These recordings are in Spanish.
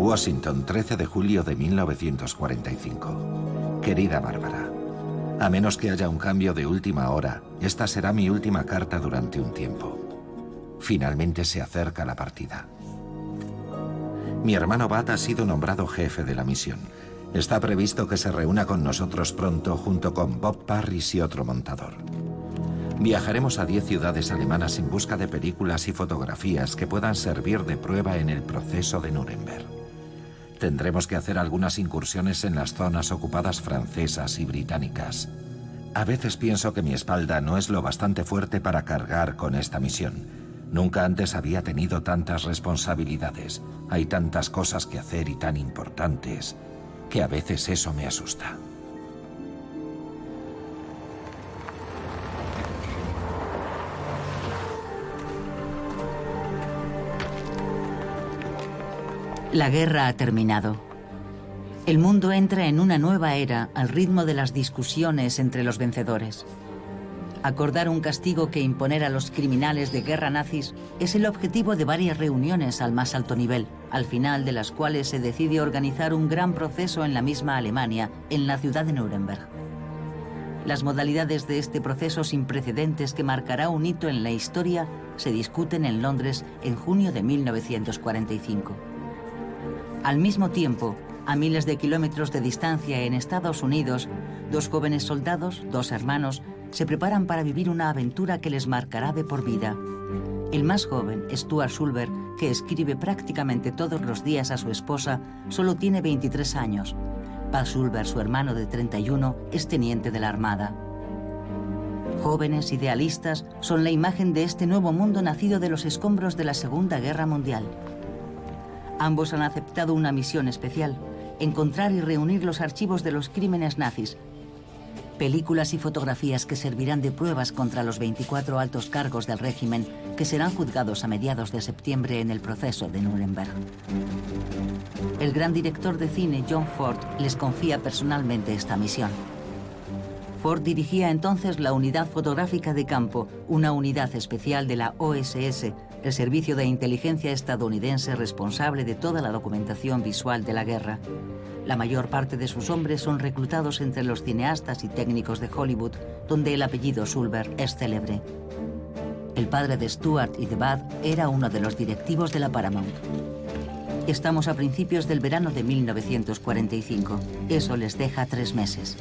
Washington, 13 de julio de 1945. Querida Bárbara, a menos que haya un cambio de última hora, esta será mi última carta durante un tiempo. Finalmente se acerca la partida. Mi hermano Bud ha sido nombrado jefe de la misión. Está previsto que se reúna con nosotros pronto junto con Bob Parris y otro montador. Viajaremos a 10 ciudades alemanas en busca de películas y fotografías que puedan servir de prueba en el proceso de Nuremberg. Tendremos que hacer algunas incursiones en las zonas ocupadas francesas y británicas. A veces pienso que mi espalda no es lo bastante fuerte para cargar con esta misión. Nunca antes había tenido tantas responsabilidades. Hay tantas cosas que hacer y tan importantes que a veces eso me asusta. La guerra ha terminado. El mundo entra en una nueva era al ritmo de las discusiones entre los vencedores. Acordar un castigo que imponer a los criminales de guerra nazis es el objetivo de varias reuniones al más alto nivel, al final de las cuales se decide organizar un gran proceso en la misma Alemania, en la ciudad de Nuremberg. Las modalidades de este proceso sin precedentes que marcará un hito en la historia se discuten en Londres en junio de 1945. Al mismo tiempo, a miles de kilómetros de distancia en Estados Unidos, dos jóvenes soldados, dos hermanos, se preparan para vivir una aventura que les marcará de por vida. El más joven, Stuart Sulber, que escribe prácticamente todos los días a su esposa, solo tiene 23 años. Bud Sulber, su hermano de 31, es teniente de la Armada. Jóvenes idealistas son la imagen de este nuevo mundo nacido de los escombros de la Segunda Guerra Mundial. Ambos han aceptado una misión especial: encontrar y reunir los archivos de los crímenes nazis. Películas y fotografías que servirán de pruebas contra los 24 altos cargos del régimen que serán juzgados a mediados de septiembre en el proceso de Nuremberg. El gran director de cine John Ford les confía personalmente esta misión. Ford dirigía entonces la Unidad Fotográfica de Campo, una unidad especial de la OSS, el servicio de inteligencia estadounidense responsable de toda la documentación visual de la guerra. La mayor parte de sus hombres son reclutados entre los cineastas y técnicos de Hollywood, donde el apellido Sulber es célebre. El padre de Stuart y de Bud era uno de los directivos de la Paramount. Estamos a principios del verano de 1945. Eso les deja 3 meses.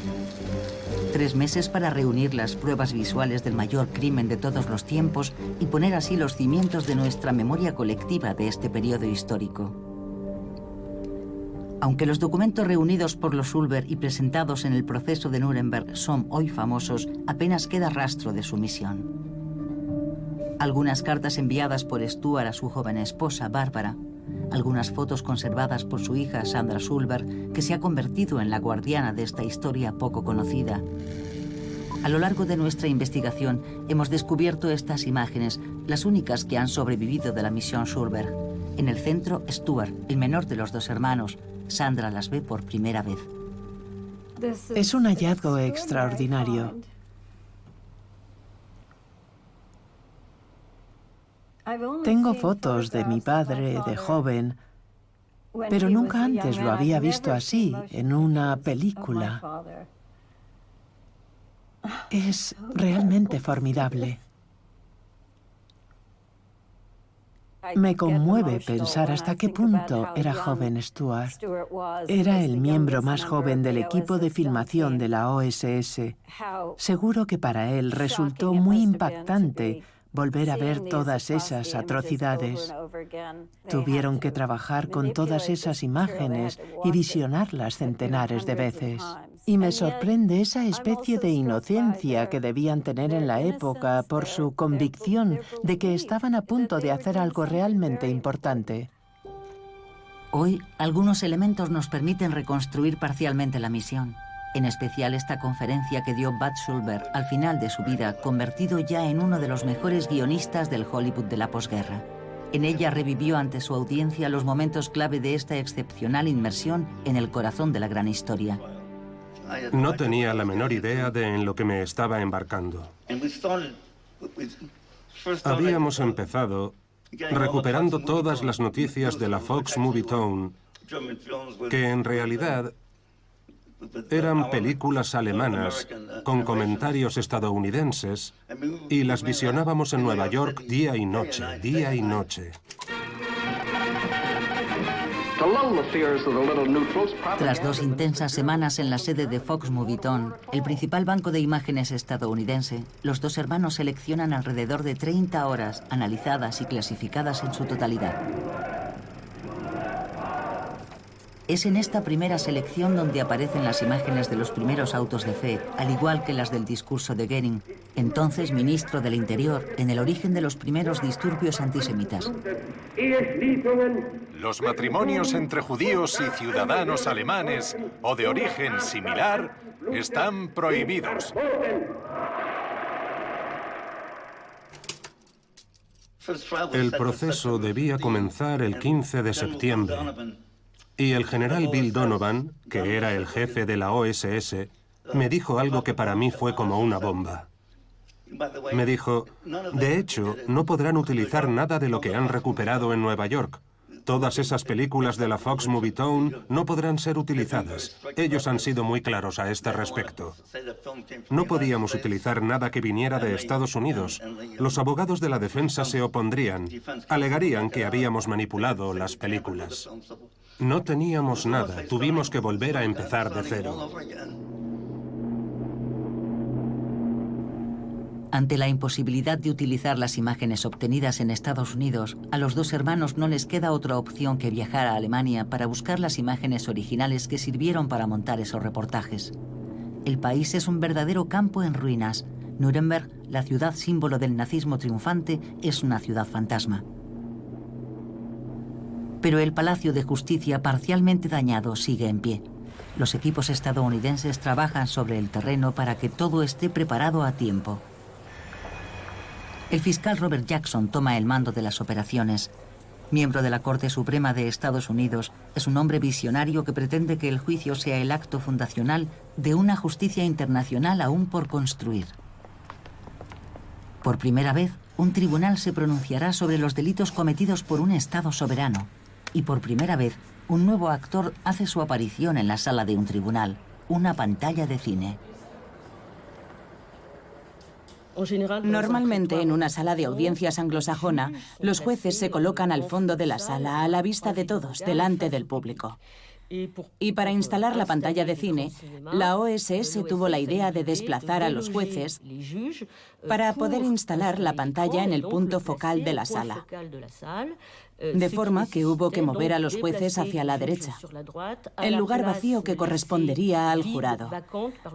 3 meses para reunir las pruebas visuales del mayor crimen de todos los tiempos y poner así los cimientos de nuestra memoria colectiva de este periodo histórico. Aunque los documentos reunidos por los Sulber y presentados en el proceso de Nuremberg son hoy famosos, apenas queda rastro de su misión. Algunas cartas enviadas por Stuart a su joven esposa, Bárbara, algunas fotos conservadas por su hija, Sandra Sulber, que se ha convertido en la guardiana de esta historia poco conocida. A lo largo de nuestra investigación hemos descubierto estas imágenes, las únicas que han sobrevivido de la misión Sulber. En el centro, Stuart, el menor de los 2 hermanos. Sandra las ve por primera vez. Es un hallazgo extraordinario. Tengo fotos de mi padre de joven, pero nunca antes lo había visto así, en una película. Es realmente formidable. Me conmueve pensar hasta qué punto era joven Stuart. Era el miembro más joven del equipo de filmación de la OSS. Seguro que para él resultó muy impactante volver a ver todas esas atrocidades. Tuvieron que trabajar con todas esas imágenes y visionarlas centenares de veces. Y me sorprende esa especie de inocencia que debían tener en la época por su convicción de que estaban a punto de hacer algo realmente importante. Hoy, algunos elementos nos permiten reconstruir parcialmente la misión. En especial esta conferencia que dio Bud Sulber al final de su vida, convertido ya en uno de los mejores guionistas del Hollywood de la posguerra. En ella revivió ante su audiencia los momentos clave de esta excepcional inmersión en el corazón de la gran historia. No tenía la menor idea de en lo que me estaba embarcando. Habíamos empezado recuperando todas las noticias de la Fox Movie Town que en realidad eran películas alemanas con comentarios estadounidenses y las visionábamos en Nueva York día y noche, día y noche. Tras 2 intensas semanas en la sede de Fox Movietone, el principal banco de imágenes estadounidense, los 2 hermanos seleccionan alrededor de 30 horas analizadas y clasificadas en su totalidad. Es en esta primera selección donde aparecen las imágenes de los primeros autos de fe, al igual que las del discurso de Goering, entonces ministro del Interior, en el origen de los primeros disturbios antisemitas. Los matrimonios entre judíos y ciudadanos alemanes o de origen similar están prohibidos. El proceso debía comenzar el 15 de septiembre. Y el general Bill Donovan, que era el jefe de la OSS, me dijo algo que para mí fue como una bomba. Me dijo, de hecho, no podrán utilizar nada de lo que han recuperado en Nueva York. Todas esas películas de la Fox Movietone no podrán ser utilizadas. Ellos han sido muy claros a este respecto. No podíamos utilizar nada que viniera de Estados Unidos. Los abogados de la defensa se opondrían. Alegarían que habíamos manipulado las películas. No teníamos nada. Tuvimos que volver a empezar de cero. Ante la imposibilidad de utilizar las imágenes obtenidas en Estados Unidos, a los 2 hermanos no les queda otra opción que viajar a Alemania para buscar las imágenes originales que sirvieron para montar esos reportajes. El país es un verdadero campo en ruinas. Nuremberg, la ciudad símbolo del nazismo triunfante, es una ciudad fantasma. Pero el Palacio de Justicia, parcialmente dañado, sigue en pie. Los equipos estadounidenses trabajan sobre el terreno para que todo esté preparado a tiempo. El fiscal Robert Jackson toma el mando de las operaciones. Miembro de la Corte Suprema de Estados Unidos, es un hombre visionario que pretende que el juicio sea el acto fundacional de una justicia internacional aún por construir. Por primera vez, un tribunal se pronunciará sobre los delitos cometidos por un Estado soberano. Y por primera vez, un nuevo actor hace su aparición en la sala de un tribunal, una pantalla de cine. Normalmente, en una sala de audiencias anglosajona, los jueces se colocan al fondo de la sala, a la vista de todos, delante del público. Y para instalar la pantalla de cine, la OSS tuvo la idea de desplazar a los jueces para poder instalar la pantalla en el punto focal de la sala, de forma que hubo que mover a los jueces hacia la derecha, el lugar vacío que correspondería al jurado,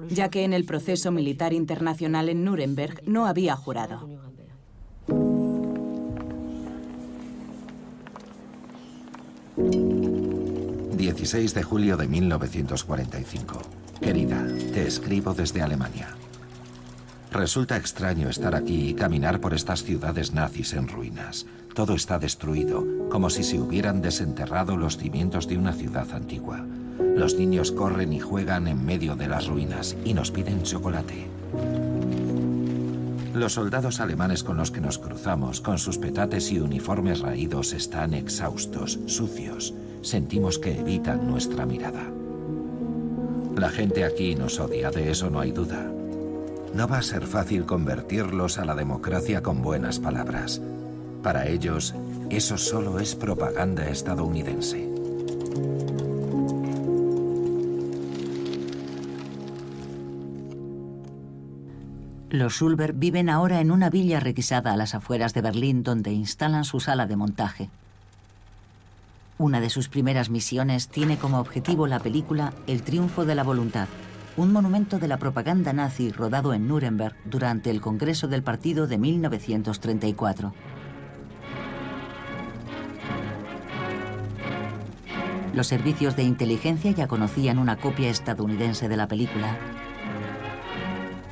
ya que en el proceso militar internacional en Nuremberg no había jurado. 16 de julio de 1945. Querida, te escribo desde Alemania. Resulta extraño estar aquí y caminar por estas ciudades nazis en ruinas. Todo está destruido, como si se hubieran desenterrado los cimientos de una ciudad antigua. Los niños corren y juegan en medio de las ruinas y nos piden chocolate. Los soldados alemanes con los que nos cruzamos, con sus petates y uniformes raídos, están exhaustos, sucios. Sentimos que evitan nuestra mirada. La gente aquí nos odia, de eso no hay duda. No va a ser fácil convertirlos a la democracia con buenas palabras. Para ellos, eso solo es propaganda estadounidense. Los Schulber viven ahora en una villa requisada a las afueras de Berlín, donde instalan su sala de montaje. Una de sus primeras misiones tiene como objetivo la película El triunfo de la voluntad, un monumento de la propaganda nazi rodado en Nuremberg durante el Congreso del Partido de 1934. Los servicios de inteligencia ya conocían una copia estadounidense de la película.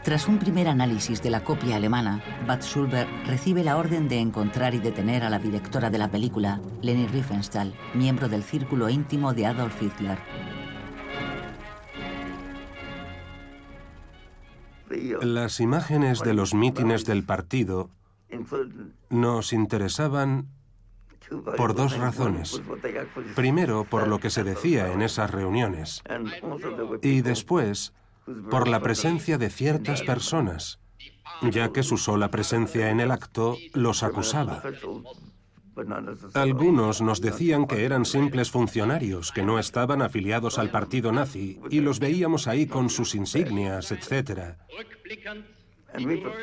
Tras un primer análisis de la copia alemana, Bud Schulber recibe la orden de encontrar y detener a la directora de la película, Leni Riefenstahl, miembro del círculo íntimo de Adolf Hitler. Las imágenes de los mítines del partido nos interesaban Por dos razones. Primero, por lo que se decía en esas reuniones. Y después, por la presencia de ciertas personas, ya que su sola presencia en el acto los acusaba. Algunos nos decían que eran simples funcionarios, que no estaban afiliados al partido nazi, y los veíamos ahí con sus insignias, etc.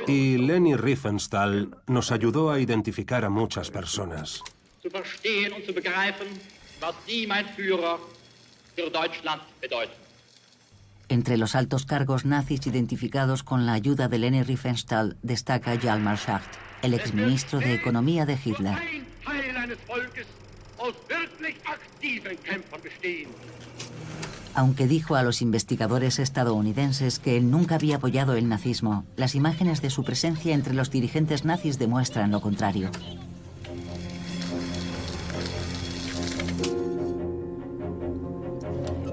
Y Leni Riefenstahl nos ayudó a identificar a muchas personas. Entre los altos cargos nazis identificados con la ayuda de Leni Riefenstahl destaca Hjalmar Schacht, el exministro de Economía de Hitler. Aunque dijo a los investigadores estadounidenses que él nunca había apoyado el nazismo, las imágenes de su presencia entre los dirigentes nazis demuestran lo contrario.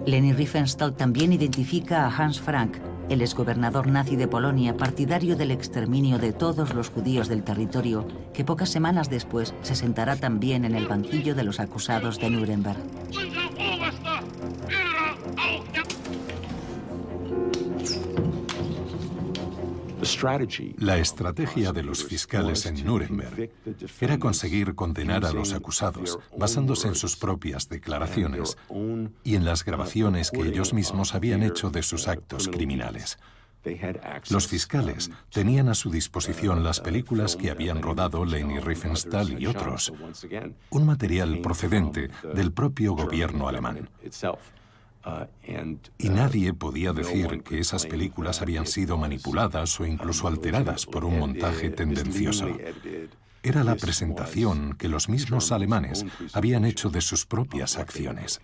Leni Riefenstahl también identifica a Hans Frank, el exgobernador nazi de Polonia, partidario del exterminio de todos los judíos del territorio, que pocas semanas después se sentará también en el banquillo de los acusados de Nuremberg. La estrategia de los fiscales en Nuremberg era conseguir condenar a los acusados basándose en sus propias declaraciones y en las grabaciones que ellos mismos habían hecho de sus actos criminales. Los fiscales tenían a su disposición las películas que habían rodado Leni Riefenstahl y otros, un material procedente del propio gobierno alemán. Y nadie podía decir que esas películas habían sido manipuladas o incluso alteradas por un montaje tendencioso. Era la presentación que los mismos alemanes habían hecho de sus propias acciones.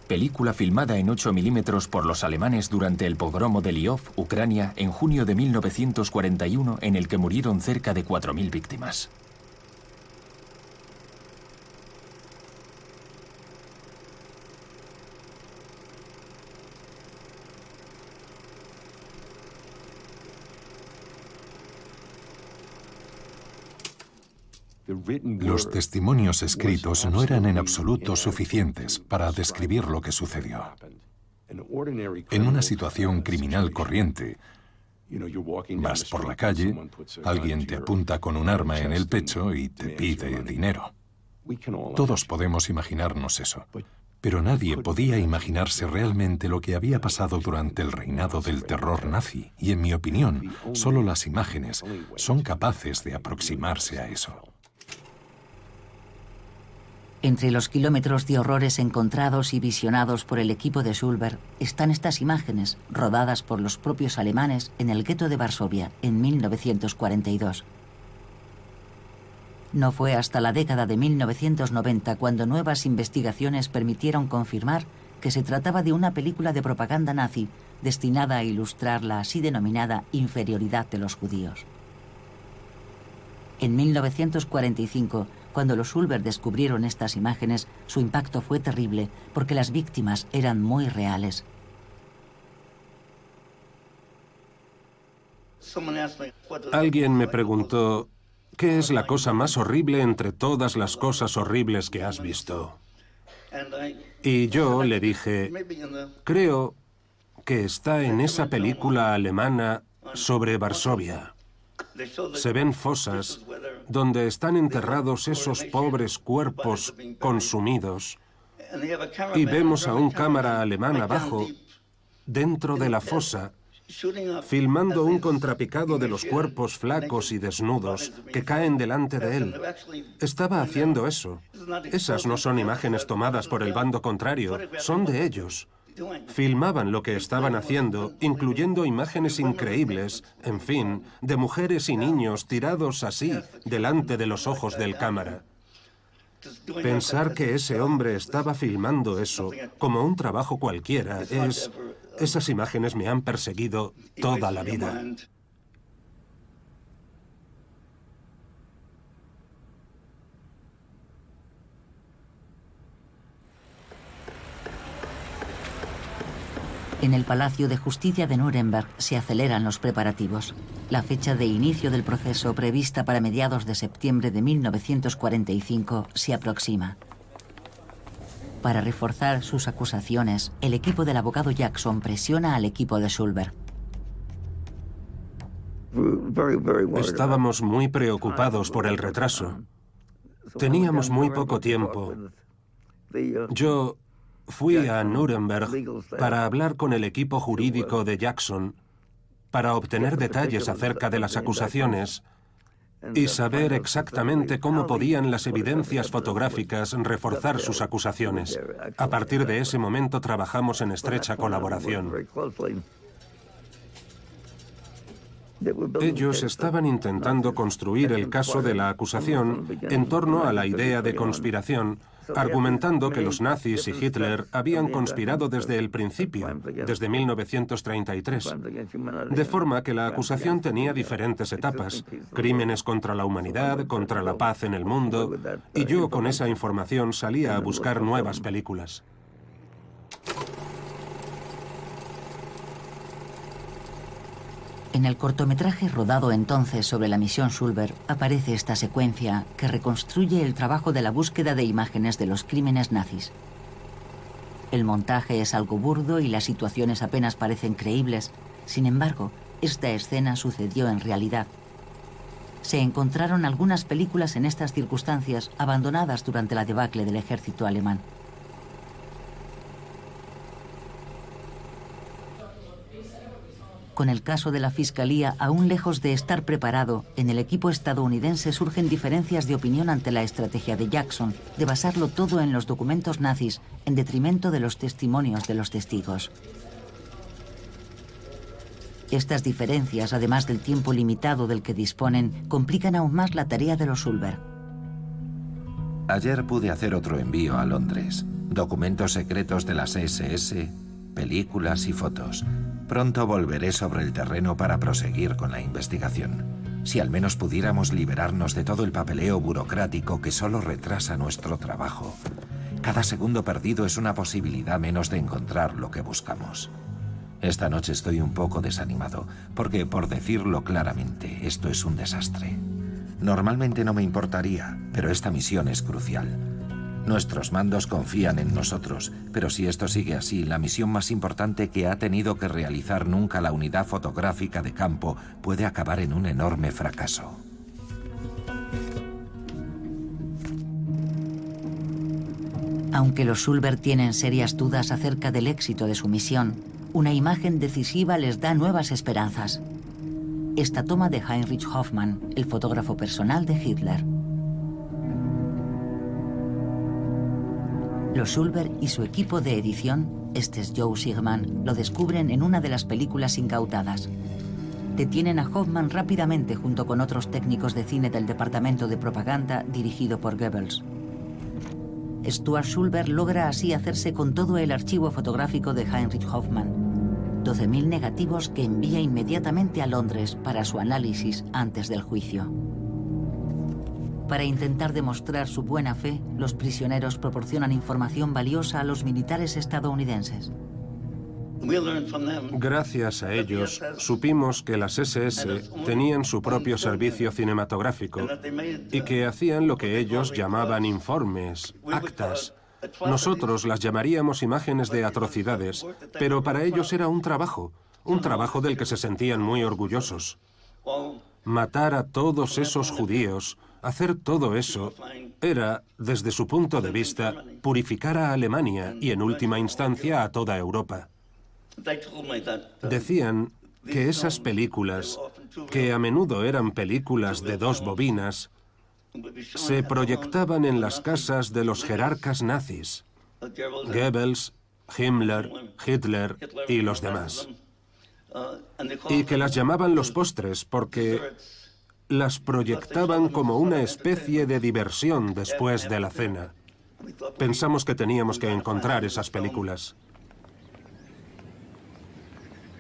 Película filmada en 8 milímetros por los alemanes durante el pogromo de Lviv, Ucrania, en junio de 1941, en el que murieron cerca de 4.000 víctimas. Los testimonios escritos no eran en absoluto suficientes para describir lo que sucedió. En una situación criminal corriente, vas por la calle, alguien te apunta con un arma en el pecho y te pide dinero. Todos podemos imaginarnos eso, pero nadie podía imaginarse realmente lo que había pasado durante el reinado del terror nazi, y en mi opinión, solo las imágenes son capaces de aproximarse a eso. Entre los kilómetros de horrores encontrados y visionados por el equipo de Schulberg están estas imágenes, rodadas por los propios alemanes en el gueto de Varsovia en 1942. No fue hasta la década de 1990 cuando nuevas investigaciones permitieron confirmar que se trataba de una película de propaganda nazi destinada a ilustrar la así denominada inferioridad de los judíos. En 1945, cuando los Schulberg descubrieron estas imágenes, su impacto fue terrible porque las víctimas eran muy reales. Alguien me preguntó, ¿qué es la cosa más horrible entre todas las cosas horribles que has visto? Y yo le dije, creo que está en esa película alemana sobre Varsovia. Se ven fosas donde están enterrados esos pobres cuerpos consumidos y vemos a un cámara alemán abajo, dentro de la fosa, filmando un contrapicado de los cuerpos flacos y desnudos que caen delante de él. Estaba haciendo eso. Esas no son imágenes tomadas por el bando contrario, son de ellos. Filmaban lo que estaban haciendo, incluyendo imágenes increíbles, en fin, de mujeres y niños tirados así, delante de los ojos del cámara. Pensar que ese hombre estaba filmando eso como un trabajo cualquiera esas imágenes me han perseguido toda la vida. En el Palacio de Justicia de Nuremberg se aceleran los preparativos. La fecha de inicio del proceso, prevista para mediados de septiembre de 1945, se aproxima. Para reforzar sus acusaciones, el equipo del abogado Jackson presiona al equipo de Schulberg. Estábamos muy preocupados por el retraso. Teníamos muy poco tiempo. Yo fui a Nuremberg para hablar con el equipo jurídico de Jackson para obtener detalles acerca de las acusaciones y saber exactamente cómo podían las evidencias fotográficas reforzar sus acusaciones. A partir de ese momento trabajamos en estrecha colaboración. Ellos estaban intentando construir el caso de la acusación en torno a la idea de conspiración, argumentando que los nazis y Hitler habían conspirado desde el principio, desde 1933. De forma que la acusación tenía diferentes etapas: crímenes contra la humanidad, contra la paz en el mundo, y yo con esa información salía a buscar nuevas películas. En el cortometraje rodado entonces sobre la misión Schulberg aparece esta secuencia que reconstruye el trabajo de la búsqueda de imágenes de los crímenes nazis. El montaje es algo burdo y las situaciones apenas parecen creíbles. Sin embargo, esta escena sucedió en realidad. Se encontraron algunas películas en estas circunstancias abandonadas durante la debacle del ejército alemán. Con el caso de la Fiscalía aún lejos de estar preparado, en el equipo estadounidense surgen diferencias de opinión ante la estrategia de Jackson de basarlo todo en los documentos nazis en detrimento de los testimonios de los testigos. Estas diferencias, además del tiempo limitado del que disponen, complican aún más la tarea de los Schulberg. Ayer pude hacer otro envío a Londres. Documentos secretos de las SS, películas y fotos. Pronto volveré sobre el terreno para proseguir con la investigación. Si al menos pudiéramos liberarnos de todo el papeleo burocrático que solo retrasa nuestro trabajo. Cada segundo perdido es una posibilidad menos de encontrar lo que buscamos. Esta noche estoy un poco desanimado, porque, por decirlo claramente, esto es un desastre. Normalmente no me importaría, pero esta misión es crucial. Nuestros mandos confían en nosotros, pero si esto sigue así, la misión más importante que ha tenido que realizar nunca la unidad fotográfica de campo puede acabar en un enorme fracaso. Aunque los Schulberg tienen serias dudas acerca del éxito de su misión, una imagen decisiva les da nuevas esperanzas. Esta toma de Heinrich Hoffmann, el fotógrafo personal de Hitler. Los Schulberg y su equipo de edición, este es Joe Sigman, lo descubren en una de las películas incautadas. Detienen a Hoffmann rápidamente junto con otros técnicos de cine del departamento de propaganda dirigido por Goebbels. Stuart Schulberg logra así hacerse con todo el archivo fotográfico de Heinrich Hoffmann, 12.000 negativos que envía inmediatamente a Londres para su análisis antes del juicio. Para intentar demostrar su buena fe, los prisioneros proporcionan información valiosa a los militares estadounidenses. Gracias a ellos, supimos que las SS tenían su propio servicio cinematográfico y que hacían lo que ellos llamaban informes, actas. Nosotros las llamaríamos imágenes de atrocidades, pero para ellos era un trabajo del que se sentían muy orgullosos. Matar a todos esos judíos, hacer todo eso, era, desde su punto de vista, purificar a Alemania y, en última instancia, a toda Europa. Decían que esas películas, que a menudo eran películas de 2 bobinas, se proyectaban en las casas de los jerarcas nazis, Goebbels, Himmler, Hitler y los demás. Y que las llamaban los postres porque las proyectaban como una especie de diversión después de la cena. Pensamos que teníamos que encontrar esas películas.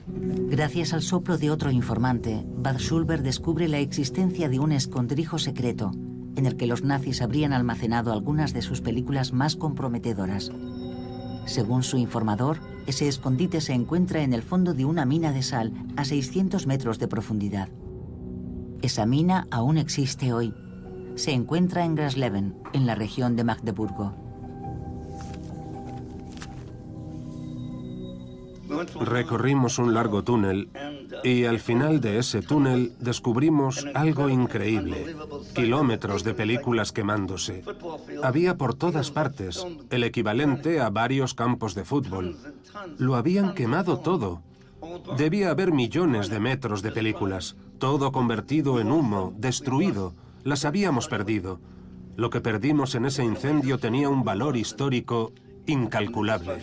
Gracias al soplo de otro informante, Bud Schulberg descubre la existencia de un escondrijo secreto en el que los nazis habrían almacenado algunas de sus películas más comprometedoras. Según su informador, ese escondite se encuentra en el fondo de una mina de sal a 600 metros de profundidad. Esa mina aún existe hoy. Se encuentra en Grasleben, en la región de Magdeburgo. Recorrimos un largo túnel y al final de ese túnel descubrimos algo increíble. Kilómetros de películas quemándose. Había por todas partes, el equivalente a varios campos de fútbol. Lo habían quemado todo. Debía haber millones de metros de películas, todo convertido en humo, destruido. Las habíamos perdido. Lo que perdimos en ese incendio tenía un valor histórico incalculable.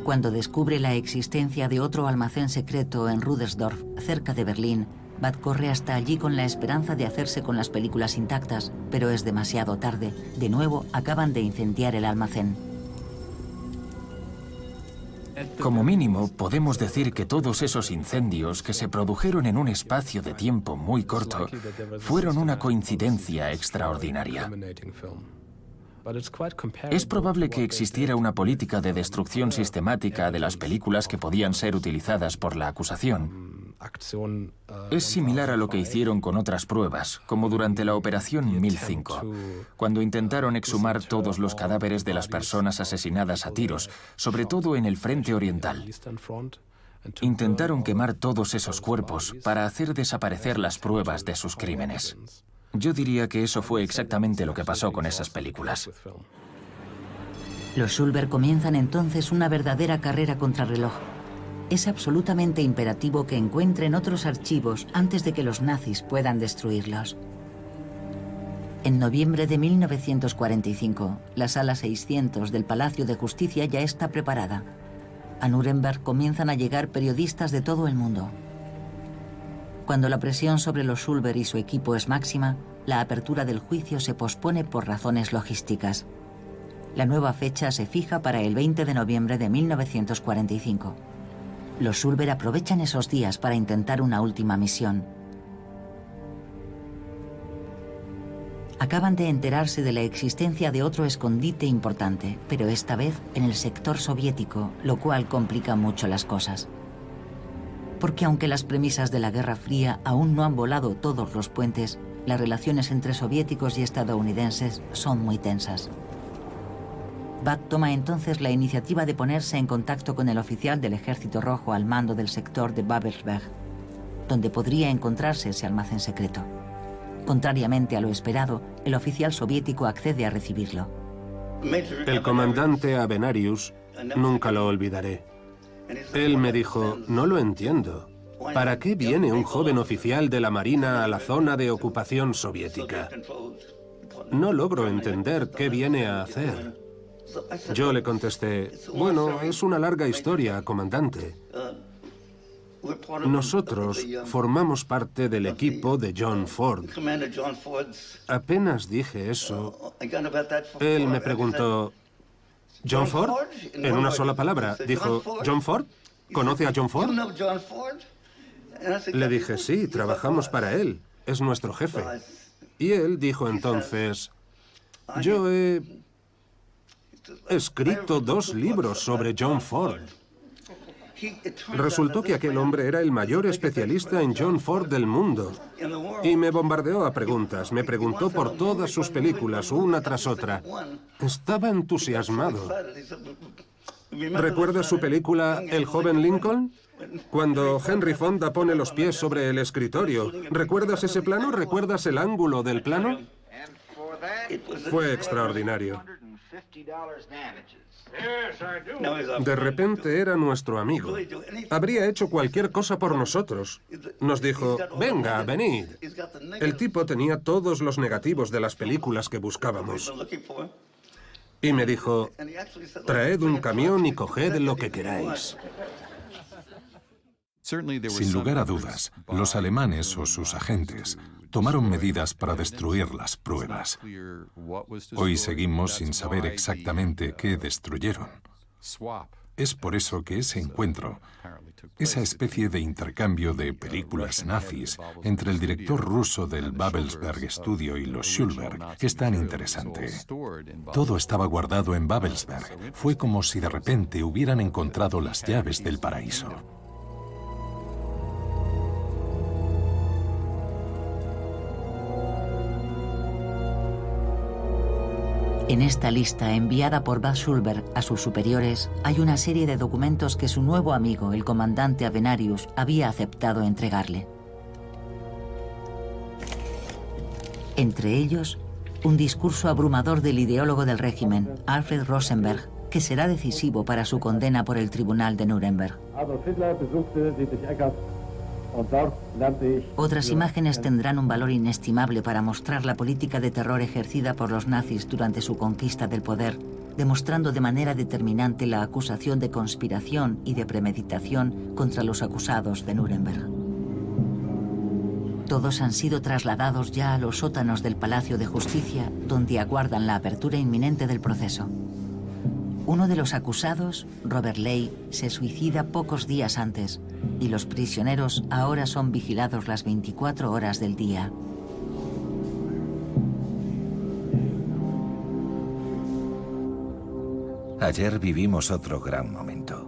Cuando descubre la existencia de otro almacén secreto en Rudersdorf, cerca de Berlín, Bad corre hasta allí con la esperanza de hacerse con las películas intactas, pero es demasiado tarde. De nuevo, acaban de incendiar el almacén. Como mínimo, podemos decir que todos esos incendios que se produjeron en un espacio de tiempo muy corto fueron una coincidencia extraordinaria. Es probable que existiera una política de destrucción sistemática de las películas que podían ser utilizadas por la acusación. Es similar a lo que hicieron con otras pruebas, como durante la Operación 1005, cuando intentaron exhumar todos los cadáveres de las personas asesinadas a tiros, sobre todo en el frente oriental. Intentaron quemar todos esos cuerpos para hacer desaparecer las pruebas de sus crímenes. Yo diría que eso fue exactamente lo que pasó con esas películas. Los Schulberg comienzan entonces una verdadera carrera contrarreloj. Es absolutamente imperativo que encuentren otros archivos antes de que los nazis puedan destruirlos. En noviembre de 1945, la sala 600 del Palacio de Justicia ya está preparada. A Nuremberg comienzan a llegar periodistas de todo el mundo. Cuando la presión sobre los Schulberg y su equipo es máxima, la apertura del juicio se pospone por razones logísticas. La nueva fecha se fija para el 20 de noviembre de 1945. Los Schulberg aprovechan esos días para intentar una última misión. Acaban de enterarse de la existencia de otro escondite importante, pero esta vez en el sector soviético, lo cual complica mucho las cosas. Porque aunque las premisas de la Guerra Fría aún no han volado todos los puentes, las relaciones entre soviéticos y estadounidenses son muy tensas. Bad toma entonces la iniciativa de ponerse en contacto con el oficial del Ejército Rojo al mando del sector de Babelsberg, donde podría encontrarse ese almacén secreto. Contrariamente a lo esperado, el oficial soviético accede a recibirlo. El comandante Avenarius, nunca lo olvidaré. Él me dijo, no lo entiendo. ¿Para qué viene un joven oficial de la Marina a la zona de ocupación soviética? No logro entender qué viene a hacer. Yo le contesté, bueno, es una larga historia, comandante. Nosotros formamos parte del equipo de John Ford. Apenas dije eso, él me preguntó, ¿John Ford? En una sola palabra. Dijo, ¿John Ford? ¿Conoce a John Ford? Le dije, sí, trabajamos para él. Es nuestro jefe. Y él dijo entonces, yo he escrito 2 libros sobre John Ford. Resultó que aquel hombre era el mayor especialista en John Ford del mundo. Y me bombardeó a preguntas. Me preguntó por todas sus películas, una tras otra. Estaba entusiasmado. ¿Recuerdas su película El joven Lincoln? Cuando Henry Fonda pone los pies sobre el escritorio. ¿Recuerdas ese plano? ¿Recuerdas el ángulo del plano? Fue extraordinario. De repente era nuestro amigo. Habría hecho cualquier cosa por nosotros. Nos dijo, venga, venid. El tipo tenía todos los negativos de las películas que buscábamos. Y me dijo, traed un camión y coged lo que queráis. Sin lugar a dudas, los alemanes o sus agentes tomaron medidas para destruir las pruebas. Hoy seguimos sin saber exactamente qué destruyeron. Es por eso que ese encuentro, esa especie de intercambio de películas nazis entre el director ruso del Babelsberg Studio y los Schulberg es tan interesante. Todo estaba guardado en Babelsberg. Fue como si de repente hubieran encontrado las llaves del paraíso. En esta lista enviada por Bad Schulberg a sus superiores hay una serie de documentos que su nuevo amigo, el comandante Avenarius, había aceptado entregarle. Entre ellos, un discurso abrumador del ideólogo del régimen, Alfred Rosenberg, que será decisivo para su condena por el Tribunal de Nuremberg. Otras imágenes tendrán un valor inestimable para mostrar la política de terror ejercida por los nazis durante su conquista del poder, demostrando de manera determinante la acusación de conspiración y de premeditación contra los acusados de Nuremberg. Todos han sido trasladados ya a los sótanos del Palacio de Justicia, donde aguardan la apertura inminente del proceso. Uno de los acusados, Robert Ley, se suicida pocos días antes, y los prisioneros ahora son vigilados las 24 horas del día. Ayer vivimos otro gran momento.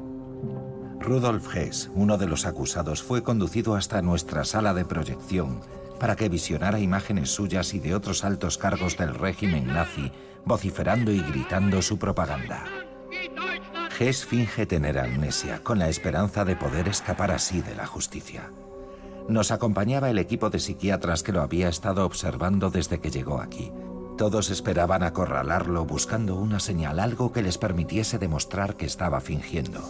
Rudolf Hess, uno de los acusados, fue conducido hasta nuestra sala de proyección para que visionara imágenes suyas y de otros altos cargos del régimen nazi, vociferando y gritando su propaganda. Hess finge tener amnesia, con la esperanza de poder escapar así de la justicia. Nos acompañaba el equipo de psiquiatras que lo había estado observando desde que llegó aquí. Todos esperaban acorralarlo buscando una señal, algo que les permitiese demostrar que estaba fingiendo.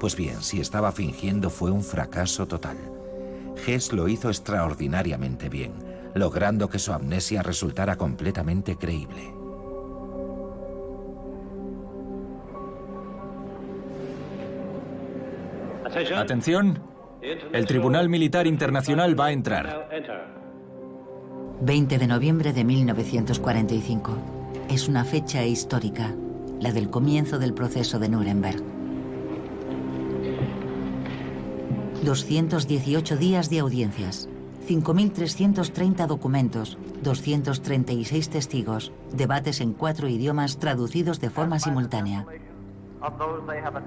Pues bien, si estaba fingiendo fue un fracaso total. Hess lo hizo extraordinariamente bien, logrando que su amnesia resultara completamente creíble. Atención, el Tribunal Militar Internacional va a entrar. 20 de noviembre de 1945. Es una fecha histórica, la del comienzo del proceso de Nuremberg. 218 días de audiencias, 5.330 documentos, 236 testigos, debates en 4 idiomas traducidos de forma simultánea.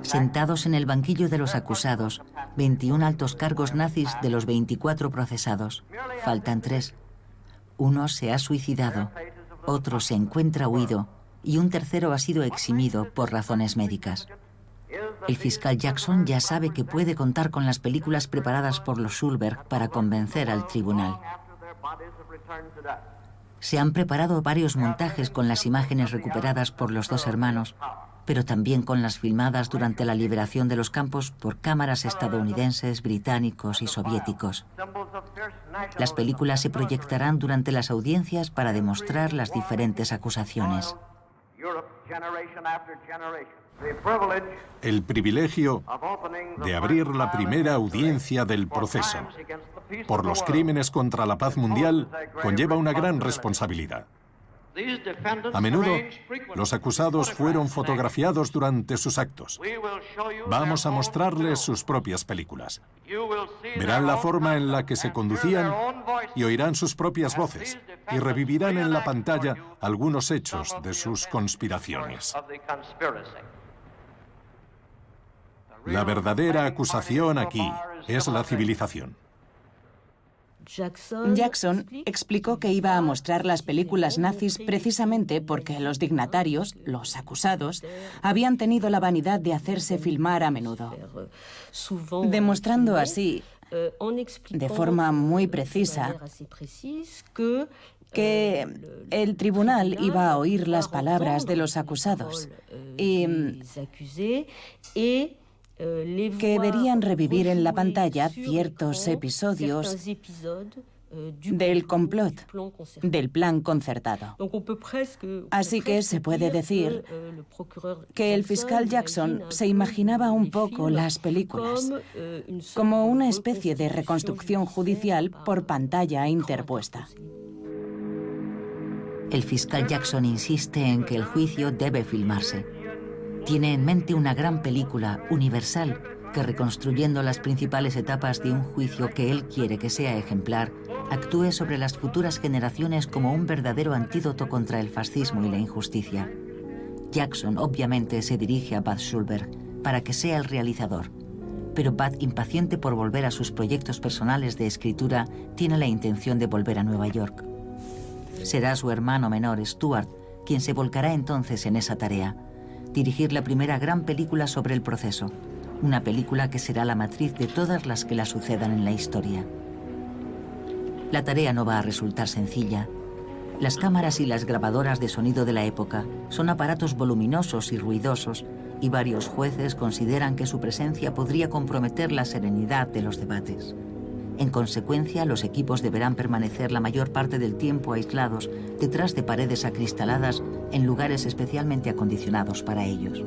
Sentados en el banquillo de los acusados, 21 altos cargos nazis de los 24 procesados. Faltan 3. Uno se ha suicidado, otro se encuentra huido y un tercero ha sido eximido por razones médicas. El fiscal Jackson ya sabe que puede contar con las películas preparadas por los Schulberg para convencer al tribunal. Se han preparado varios montajes con las imágenes recuperadas por los dos hermanos, pero también con las filmadas durante la liberación de los campos por cámaras estadounidenses, británicos y soviéticos. Las películas se proyectarán durante las audiencias para demostrar las diferentes acusaciones. El privilegio de abrir la primera audiencia del proceso por los crímenes contra la paz mundial conlleva una gran responsabilidad. A menudo, los acusados fueron fotografiados durante sus actos. Vamos a mostrarles sus propias películas. Verán la forma en la que se conducían y oirán sus propias voces y revivirán en la pantalla algunos hechos de sus conspiraciones. La verdadera acusación aquí es la civilización. Jackson explicó que iba a mostrar las películas nazis precisamente porque los dignatarios, los acusados, habían tenido la vanidad de hacerse filmar a menudo, demostrando así, de forma muy precisa, que el tribunal iba a oír las palabras de los acusados y que verían revivir en la pantalla ciertos episodios del complot, del plan concertado. Así que se puede decir que el fiscal Jackson se imaginaba un poco las películas como una especie de reconstrucción judicial por pantalla interpuesta. El fiscal Jackson insiste en que el juicio debe filmarse. Tiene en mente una gran película universal que, reconstruyendo las principales etapas de un juicio que él quiere que sea ejemplar, actúe sobre las futuras generaciones como un verdadero antídoto contra el fascismo y la injusticia. Jackson obviamente se dirige a Bud Schulberg para que sea el realizador, pero Bud, impaciente por volver a sus proyectos personales de escritura, tiene la intención de volver a Nueva York. Será su hermano menor, Stuart, quien se volcará entonces en esa tarea: dirigir la primera gran película sobre el proceso, una película que será la matriz de todas las que la sucedan en la historia. La tarea no va a resultar sencilla. Las cámaras y las grabadoras de sonido de la época son aparatos voluminosos y ruidosos, y varios jueces consideran que su presencia podría comprometer la serenidad de los debates. En consecuencia, los equipos deberán permanecer la mayor parte del tiempo aislados detrás de paredes acristaladas en lugares especialmente acondicionados para ellos.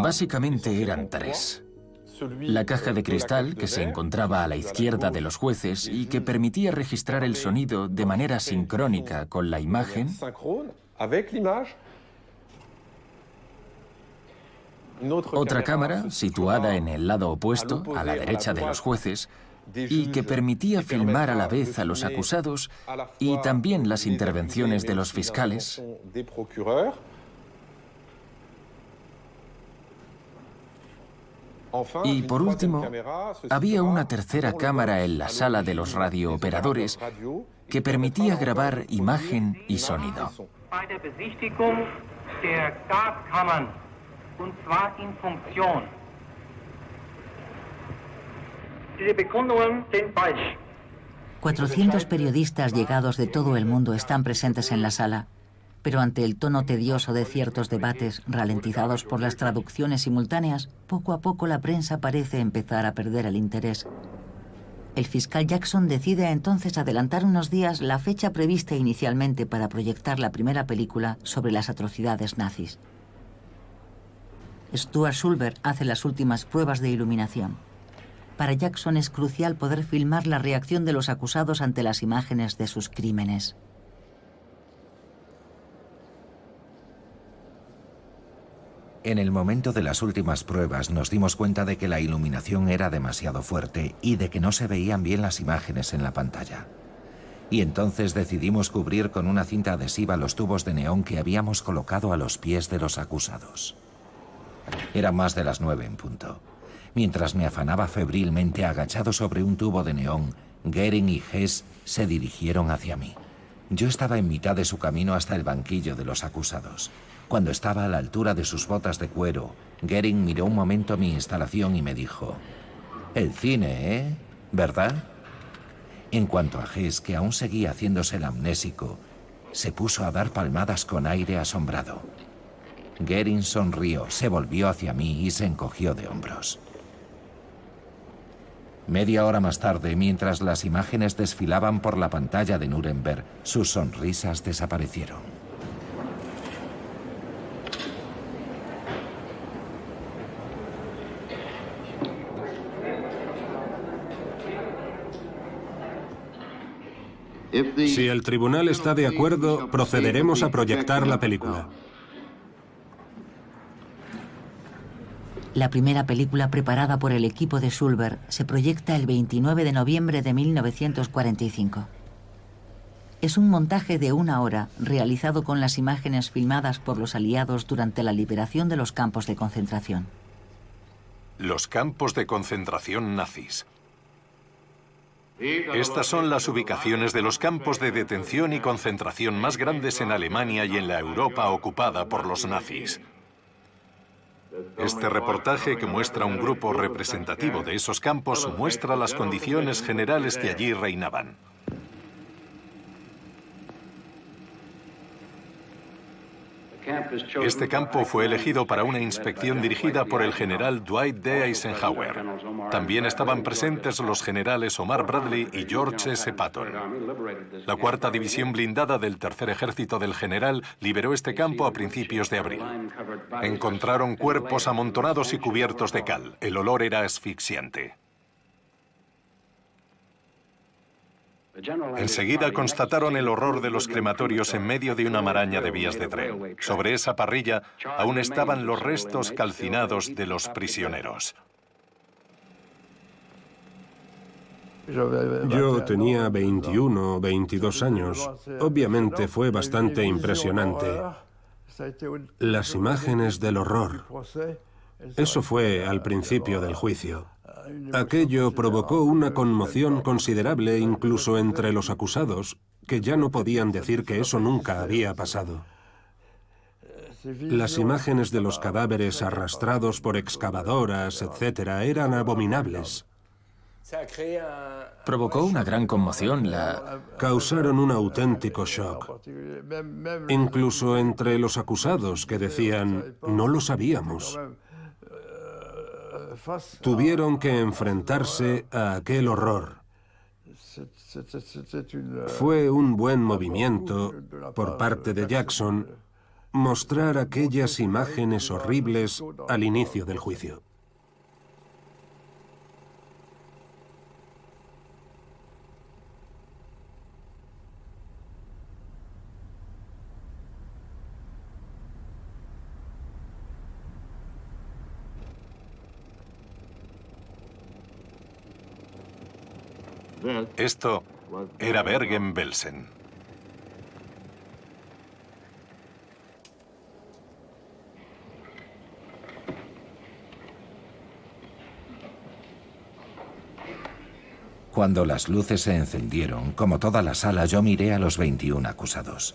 Básicamente eran 3. La caja de cristal, que se encontraba a la izquierda de los jueces y que permitía registrar el sonido de manera sincrónica con la imagen. Otra cámara, situada en el lado opuesto, a la derecha de los jueces, y que permitía filmar a la vez a los acusados y también las intervenciones de los fiscales. Y por último, había una tercera cámara en la sala de los radiooperadores que permitía grabar imagen y sonido. Und zwar in Funktion. Diese Bekundungen sind falsch. 400 periodistas llegados de todo el mundo están presentes en la sala, pero ante el tono tedioso de ciertos debates, ralentizados por las traducciones simultáneas, poco a poco la prensa parece empezar a perder el interés. El fiscal Jackson decide entonces adelantar unos días la fecha prevista inicialmente para proyectar la primera película sobre las atrocidades nazis. Stuart Schulberg hace las últimas pruebas de iluminación. Para Jackson es crucial poder filmar la reacción de los acusados ante las imágenes de sus crímenes. En el momento de las últimas pruebas nos dimos cuenta de que la iluminación era demasiado fuerte y de que no se veían bien las imágenes en la pantalla. Y entonces decidimos cubrir con una cinta adhesiva los tubos de neón que habíamos colocado a los pies de los acusados. Eran más de las 9 en punto. Mientras me afanaba febrilmente agachado sobre un tubo de neón, Goering y Hess se dirigieron hacia mí. Yo estaba en mitad de su camino hasta el banquillo de los acusados. Cuando estaba a la altura de sus botas de cuero, Goering miró un momento mi instalación y me dijo: «El cine, ¿eh? ¿Verdad?». En cuanto a Hess, que aún seguía haciéndose el amnésico, se puso a dar palmadas con aire asombrado. Goering sonrió, se volvió hacia mí y se encogió de hombros. Media hora más tarde, mientras las imágenes desfilaban por la pantalla de Nuremberg, sus sonrisas desaparecieron. Si el tribunal está de acuerdo, procederemos a proyectar la película. La primera película preparada por el equipo de Schulberg se proyecta el 29 de noviembre de 1945. Es un montaje de 1 hora realizado con las imágenes filmadas por los aliados durante la liberación de los campos de concentración. Los campos de concentración nazis. Estas son las ubicaciones de los campos de detención y concentración más grandes en Alemania y en la Europa ocupada por los nazis. Este reportaje, que muestra un grupo representativo de esos campos, muestra las condiciones generales que allí reinaban. Este campo fue elegido para una inspección dirigida por el general Dwight D. Eisenhower. También estaban presentes los generales Omar Bradley y George S. Patton. La 4ª División Blindada del Tercer Ejército del general liberó este campo a principios de abril. Encontraron cuerpos amontonados y cubiertos de cal. El olor era asfixiante. Enseguida constataron el horror de los crematorios en medio de una maraña de vías de tren. Sobre esa parrilla aún estaban los restos calcinados de los prisioneros. Yo tenía 21 o 22 años. Obviamente fue bastante impresionante. Las imágenes del horror. Eso fue al principio del juicio. Aquello provocó una conmoción considerable incluso entre los acusados, que ya no podían decir que eso nunca había pasado. Las imágenes de los cadáveres arrastrados por excavadoras, etc., eran abominables. Provocó una gran conmoción Causaron un auténtico shock. Incluso entre los acusados, que decían, no lo sabíamos. Tuvieron que enfrentarse a aquel horror. Fue un buen movimiento por parte de Jackson mostrar aquellas imágenes horribles al inicio del juicio. Esto era Bergen-Belsen. Cuando las luces se encendieron, como toda la sala, yo miré a los 21 acusados.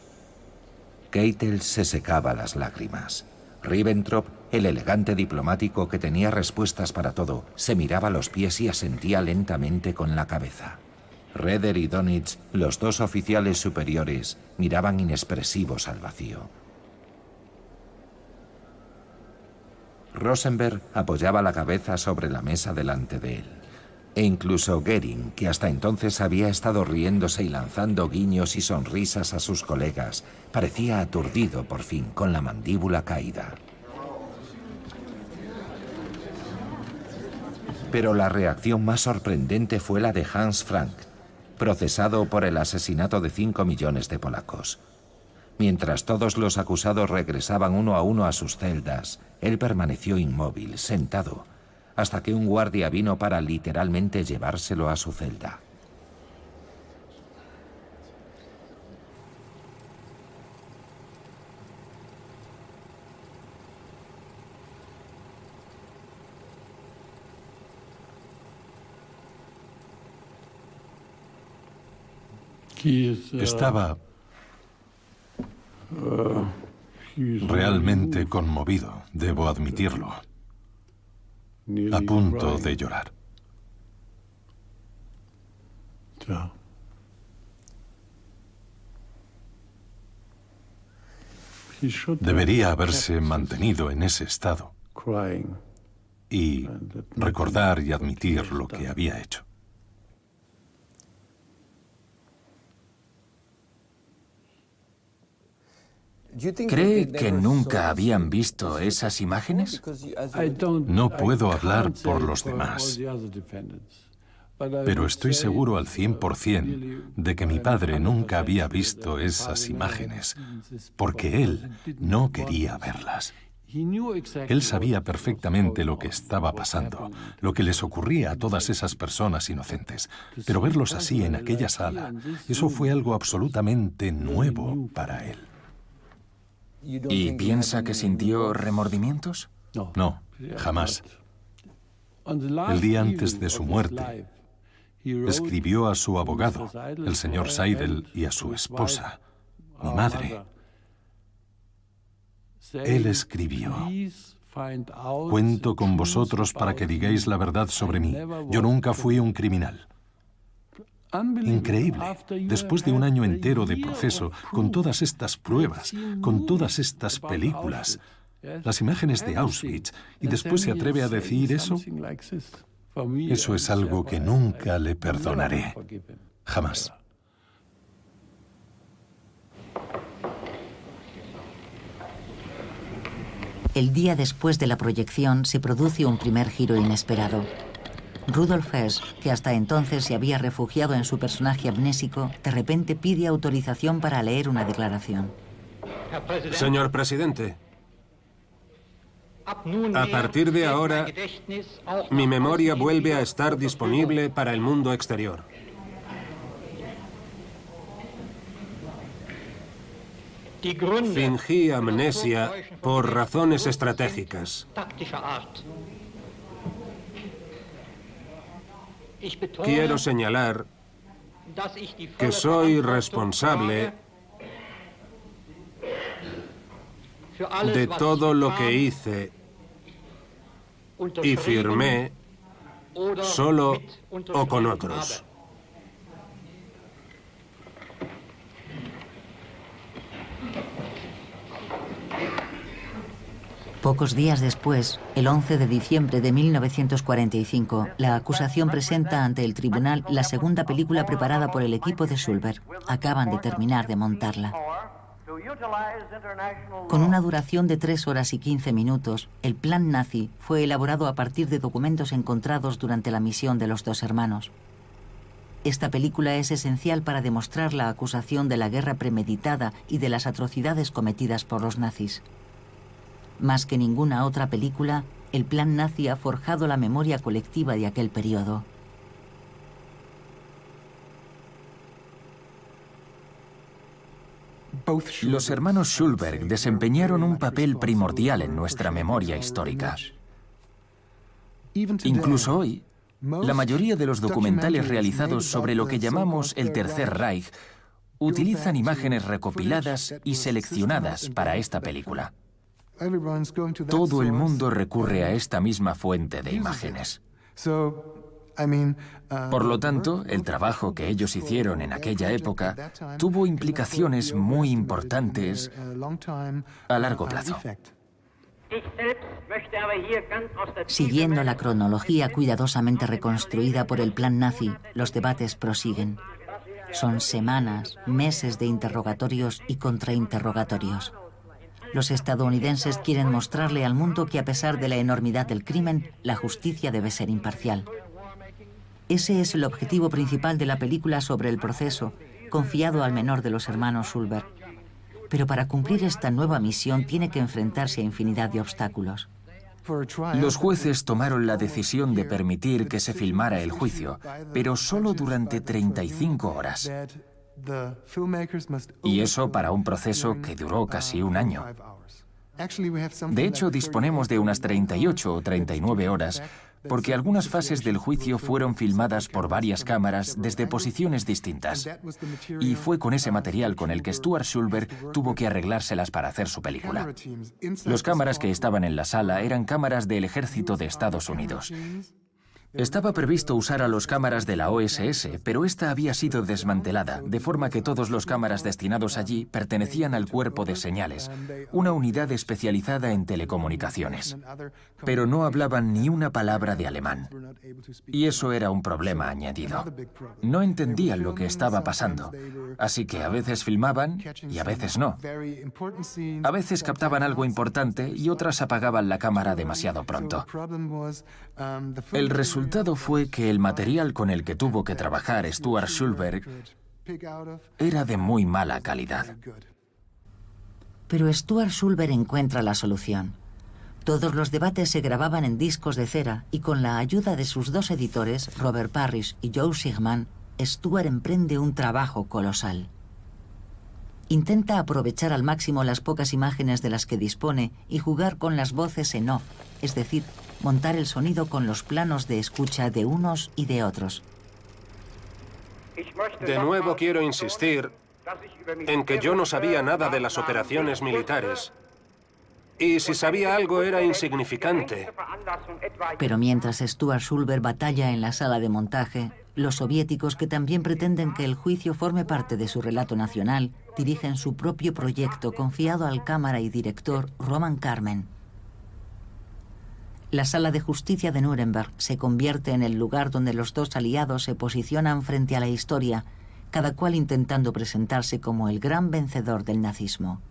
Keitel se secaba las lágrimas. Ribbentrop, el elegante diplomático que tenía respuestas para todo, se miraba los pies y asentía lentamente con la cabeza. Reder y Donitz, los dos oficiales superiores, miraban inexpresivos al vacío. Rosenberg apoyaba la cabeza sobre la mesa delante de él. E incluso Goering, que hasta entonces había estado riéndose y lanzando guiños y sonrisas a sus colegas, parecía aturdido por fin, con la mandíbula caída. Pero la reacción más sorprendente fue la de Hans Frank, procesado por el asesinato de 5 millones de polacos. Mientras todos los acusados regresaban uno a uno a sus celdas, él permaneció inmóvil, sentado, hasta que un guardia vino para literalmente llevárselo a su celda. Estaba realmente conmovido, debo admitirlo. A punto de llorar. Debería haberse mantenido en ese estado y recordar y admitir lo que había hecho. ¿Cree que nunca habían visto esas imágenes? No puedo hablar por los demás, pero estoy seguro al 100% de que mi padre nunca había visto esas imágenes, porque él no quería verlas. Él sabía perfectamente lo que estaba pasando, lo que les ocurría a todas esas personas inocentes, pero verlos así en aquella sala, eso fue algo absolutamente nuevo para él. ¿Y piensa que sintió remordimientos? No, jamás. El día antes de su muerte, escribió a su abogado, el señor Seidel, y a su esposa, mi madre. Él escribió: cuento con vosotros para que digáis la verdad sobre mí. Yo nunca fui un criminal. Increíble. Después de un año entero de proceso, con todas estas pruebas, con todas estas películas, las imágenes de Auschwitz, y después se atreve a decir eso. Eso es algo que nunca le perdonaré. Jamás. El día después de la proyección se produce un primer giro inesperado. Rudolf Hess, que hasta entonces se había refugiado en su personaje amnésico, de repente pide autorización para leer una declaración. Señor presidente, a partir de ahora, mi memoria vuelve a estar disponible para el mundo exterior. Fingí amnesia por razones estratégicas. Quiero señalar que soy responsable de todo lo que hice y firmé solo o con otros. Pocos días después, el 11 de diciembre de 1945, la acusación presenta ante el tribunal la segunda película preparada por el equipo de Schulberg. Acaban de terminar de montarla. Con una duración de 3 horas y 15 minutos, el plan nazi fue elaborado a partir de documentos encontrados durante la misión de los dos hermanos. Esta película es esencial para demostrar la acusación de la guerra premeditada y de las atrocidades cometidas por los nazis. Más que ninguna otra película, el plan nazi ha forjado la memoria colectiva de aquel periodo. Los hermanos Schulberg desempeñaron un papel primordial en nuestra memoria histórica. Incluso hoy, la mayoría de los documentales realizados sobre lo que llamamos el Tercer Reich utilizan imágenes recopiladas y seleccionadas para esta película. Todo el mundo recurre a esta misma fuente de imágenes. Por lo tanto, el trabajo que ellos hicieron en aquella época tuvo implicaciones muy importantes a largo plazo. Siguiendo la cronología cuidadosamente reconstruida por el plan nazi, los debates prosiguen. Son semanas, meses de interrogatorios y contrainterrogatorios. Los estadounidenses quieren mostrarle al mundo que a pesar de la enormidad del crimen, la justicia debe ser imparcial. Ese es el objetivo principal de la película sobre el proceso, confiado al menor de los hermanos Schulberg. Pero para cumplir esta nueva misión tiene que enfrentarse a infinidad de obstáculos. Los jueces tomaron la decisión de permitir que se filmara el juicio, pero solo durante 35 horas. Y eso para un proceso que duró casi un año. De hecho, disponemos de unas 38 o 39 horas, porque algunas fases del juicio fueron filmadas por varias cámaras desde posiciones distintas. Y fue con ese material con el que Stuart Schulberg tuvo que arreglárselas para hacer su película. Las cámaras que estaban en la sala eran cámaras del Ejército de Estados Unidos. Estaba previsto usar a los cámaras de la OSS, pero esta había sido desmantelada, de forma que todos los cámaras destinados allí pertenecían al Cuerpo de Señales, una unidad especializada en telecomunicaciones. Pero no hablaban ni una palabra de alemán. Y eso era un problema añadido. No entendían lo que estaba pasando, así que a veces filmaban y a veces no. A veces captaban algo importante y otras apagaban la cámara demasiado pronto. El resultado fue que el material con el que tuvo que trabajar Stuart Schulberg era de muy mala calidad. Pero Stuart Schulberg encuentra la solución. Todos los debates se grababan en discos de cera y con la ayuda de sus dos editores, Robert Parrish y Joe Sigman, Stuart emprende un trabajo colosal. Intenta aprovechar al máximo las pocas imágenes de las que dispone y jugar con las voces en off, es decir, montar el sonido con los planos de escucha de unos y de otros. De nuevo quiero insistir en que yo no sabía nada de las operaciones militares. Y si sabía algo era insignificante. Pero mientras Stuart Schulberg batalla en la sala de montaje, los soviéticos, que también pretenden que el juicio forme parte de su relato nacional, dirigen su propio proyecto confiado al cámara y director Roman Karmen. La sala de justicia de Nuremberg se convierte en el lugar donde los dos aliados se posicionan frente a la historia, cada cual intentando presentarse como el gran vencedor del nazismo.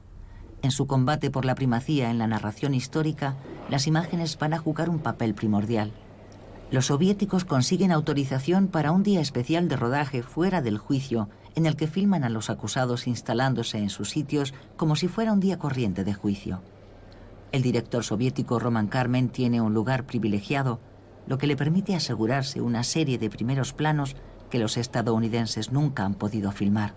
En su combate por la primacía en la narración histórica, las imágenes van a jugar un papel primordial. Los soviéticos consiguen autorización para un día especial de rodaje fuera del juicio, en el que filman a los acusados instalándose en sus sitios como si fuera un día corriente de juicio. El director soviético Roman Karmen tiene un lugar privilegiado, lo que le permite asegurarse una serie de primeros planos que los estadounidenses nunca han podido filmar.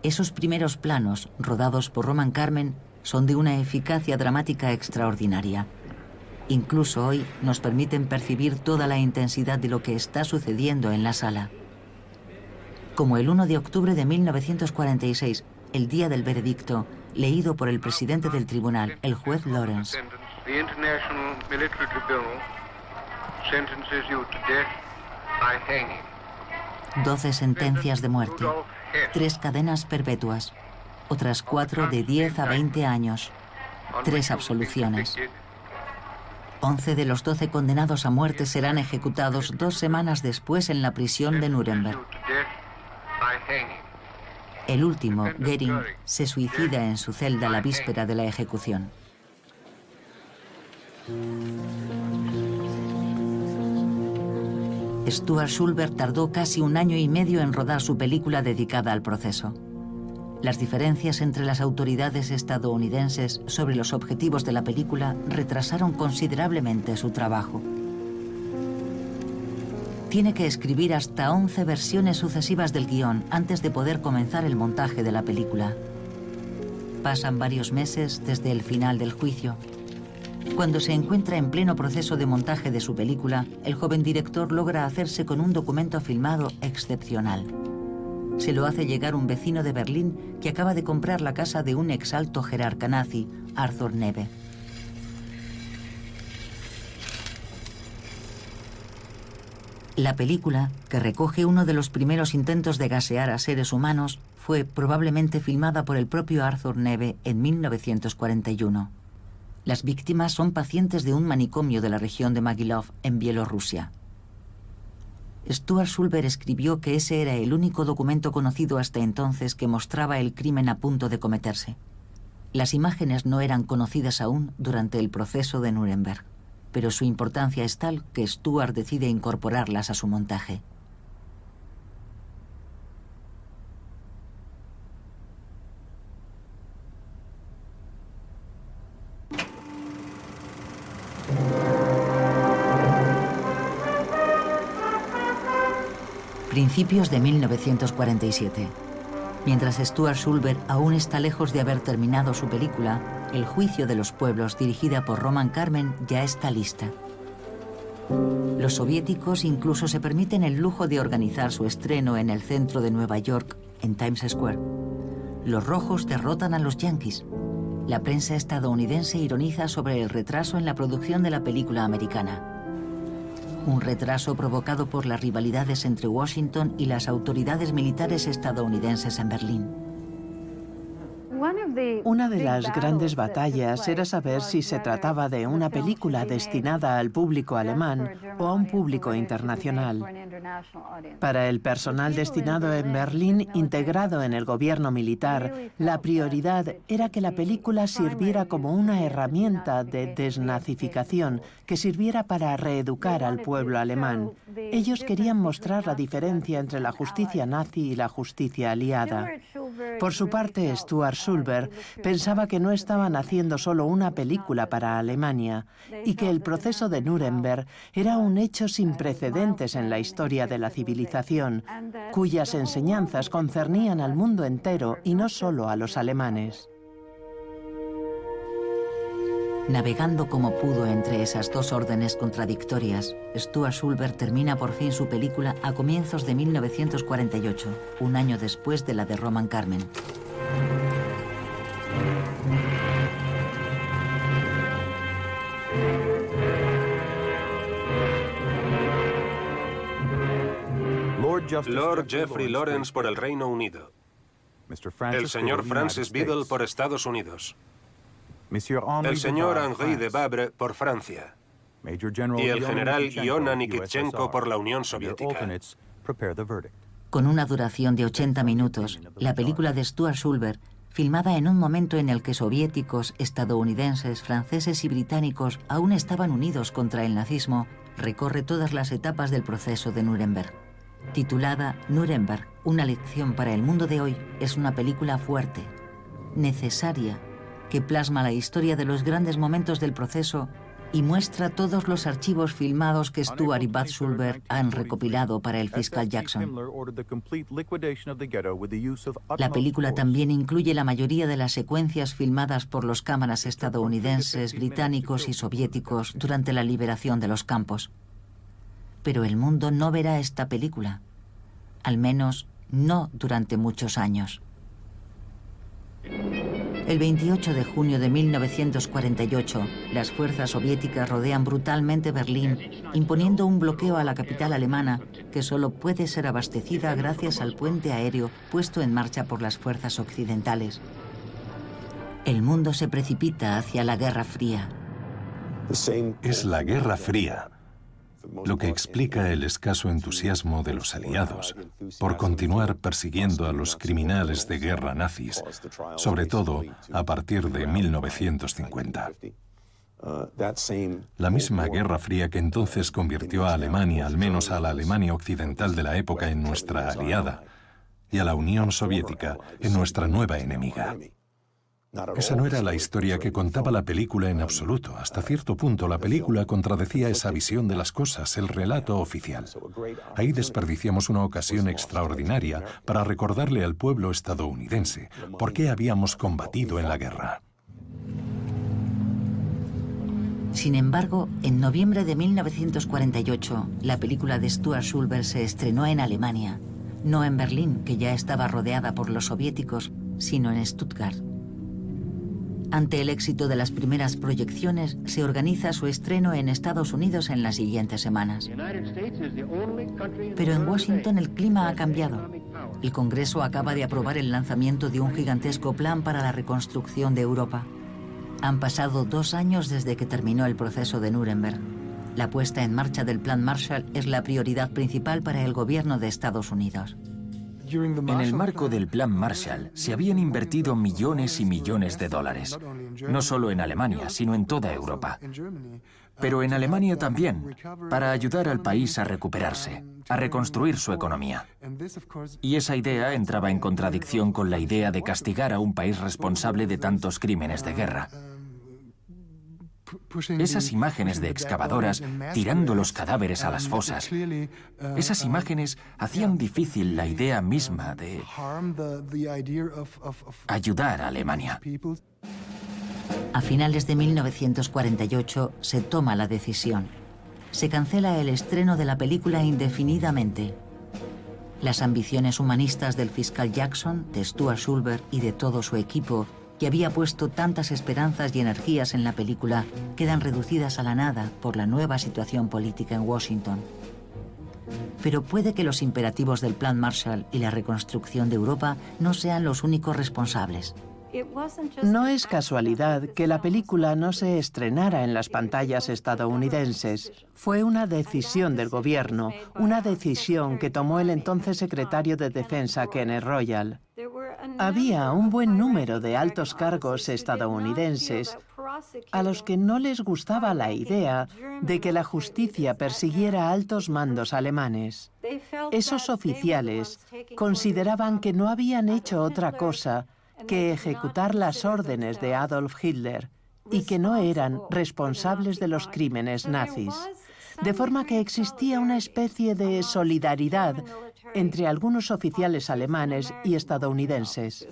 Esos primeros planos, rodados por Roman Karmen, son de una eficacia dramática extraordinaria. Incluso hoy nos permiten percibir toda la intensidad de lo que está sucediendo en la sala. Como el 1 de octubre de 1946, el día del veredicto, leído por el presidente del tribunal, el juez Lawrence. 12 sentencias de muerte, 3 cadenas perpetuas, otras 4 de 10 a 20 años, 3 absoluciones. 11 de los 12 condenados a muerte serán ejecutados 2 semanas después en la prisión de Nuremberg. El último, Goering, se suicida en su celda la víspera de la ejecución. Stuart Schulberg tardó casi 1 año y medio en rodar su película dedicada al proceso. Las diferencias entre las autoridades estadounidenses sobre los objetivos de la película retrasaron considerablemente su trabajo. Tiene que escribir hasta 11 versiones sucesivas del guión antes de poder comenzar el montaje de la película. Pasan varios meses desde el final del juicio. Cuando se encuentra en pleno proceso de montaje de su película, el joven director logra hacerse con un documento filmado excepcional. Se lo hace llegar un vecino de Berlín que acaba de comprar la casa de un exalto jerarca nazi, Arthur Neve. La película, que recoge uno de los primeros intentos de gasear a seres humanos, fue probablemente filmada por el propio Arthur Neve en 1941. Las víctimas son pacientes de un manicomio de la región de Magilov, en Bielorrusia. Stuart Schulberg escribió que ese era el único documento conocido hasta entonces que mostraba el crimen a punto de cometerse. Las imágenes no eran conocidas aún durante el proceso de Nuremberg, pero su importancia es tal que Stuart decide incorporarlas a su montaje. Principios de 1947. Mientras Stuart Schulberg aún está lejos de haber terminado su película, El juicio de los pueblos, dirigida por Roman Karmen, ya está lista. Los soviéticos incluso se permiten el lujo de organizar su estreno en el centro de Nueva York, en Times Square. Los rojos derrotan a los yanquis. La prensa estadounidense ironiza sobre el retraso en la producción de la película americana. Un retraso provocado por las rivalidades entre Washington y las autoridades militares estadounidenses en Berlín. Una de las grandes batallas era saber si se trataba de una película destinada al público alemán o a un público internacional. Para el personal destinado en Berlín, integrado en el gobierno militar, la prioridad era que la película sirviera como una herramienta de desnazificación que sirviera para reeducar al pueblo alemán. Ellos querían mostrar la diferencia entre la justicia nazi y la justicia aliada. Por su parte, Stuart Schulberg pensaba que no estaban haciendo solo una película para Alemania y que el proceso de Nuremberg era un hecho sin precedentes en la historia de la civilización, cuyas enseñanzas concernían al mundo entero y no solo a los alemanes. Navegando como pudo entre esas dos órdenes contradictorias, Stuart Schulberg termina por fin su película a comienzos de 1948, un año después de la de Roman Karmen. Lord Jeffrey Lawrence por el Reino Unido. El señor Francis Biddle por Estados Unidos. El señor Henri de Vabre por Francia. Y el general Iona Nikitchenko por la Unión Soviética. Con una duración de 80 minutos, la película de Stuart Schulberg filmada en un momento en el que soviéticos, estadounidenses, franceses y británicos aún estaban unidos contra el nazismo, recorre todas las etapas del proceso de Nuremberg. Titulada Nuremberg, una lección para el mundo de hoy, es una película fuerte, necesaria, que plasma la historia de los grandes momentos del proceso y muestra todos los archivos filmados que Stuart y Bud Schulberg han recopilado para el fiscal Jackson. La película también incluye la mayoría de las secuencias filmadas por los cámaras estadounidenses, británicos y soviéticos durante la liberación de los campos. Pero el mundo no verá esta película, al menos no durante muchos años. El 28 de junio de 1948, las fuerzas soviéticas rodean brutalmente Berlín, imponiendo un bloqueo a la capital alemana que solo puede ser abastecida gracias al puente aéreo puesto en marcha por las fuerzas occidentales. El mundo se precipita hacia la Guerra Fría. Es la Guerra Fría, lo que explica el escaso entusiasmo de los aliados por continuar persiguiendo a los criminales de guerra nazis, sobre todo a partir de 1950. La misma Guerra Fría que entonces convirtió a Alemania, al menos a la Alemania occidental de la época, en nuestra aliada, y a la Unión Soviética en nuestra nueva enemiga. Esa no era la historia que contaba la película en absoluto. Hasta cierto punto, la película contradecía esa visión de las cosas, el relato oficial. Ahí desperdiciamos una ocasión extraordinaria para recordarle al pueblo estadounidense por qué habíamos combatido en la guerra. Sin embargo, en noviembre de 1948, la película de Stuart Schulberg se estrenó en Alemania, no en Berlín, que ya estaba rodeada por los soviéticos, sino en Stuttgart. Ante el éxito de las primeras proyecciones, se organiza su estreno en Estados Unidos en las siguientes semanas. Pero en Washington el clima ha cambiado. El Congreso acaba de aprobar el lanzamiento de un gigantesco plan para la reconstrucción de Europa. Han pasado 2 años desde que terminó el proceso de Nuremberg. La puesta en marcha del Plan Marshall es la prioridad principal para el gobierno de Estados Unidos. En el marco del Plan Marshall se habían invertido millones y millones de dólares, no solo en Alemania, sino en toda Europa. Pero en Alemania también, para ayudar al país a recuperarse, a reconstruir su economía. Y esa idea entraba en contradicción con la idea de castigar a un país responsable de tantos crímenes de guerra. Esas imágenes de excavadoras tirando los cadáveres a las fosas, esas imágenes hacían difícil la idea misma de ayudar a Alemania. A finales de 1948 se toma la decisión. Se cancela el estreno de la película indefinidamente. Las ambiciones humanistas del fiscal Jackson, de Stuart Schulberg y de todo su equipo, que había puesto tantas esperanzas y energías en la película, quedan reducidas a la nada por la nueva situación política en Washington. Pero puede que los imperativos del Plan Marshall y la reconstrucción de Europa no sean los únicos responsables. No es casualidad que la película no se estrenara en las pantallas estadounidenses. Fue una decisión del gobierno, una decisión que tomó el entonces secretario de Defensa, Kenneth Royal. Había un buen número de altos cargos estadounidenses a los que no les gustaba la idea de que la justicia persiguiera a altos mandos alemanes. Esos oficiales consideraban que no habían hecho otra cosa que ejecutar las órdenes de Adolf Hitler y que no eran responsables de los crímenes nazis. De forma que existía una especie de solidaridad entre algunos oficiales alemanes y estadounidenses.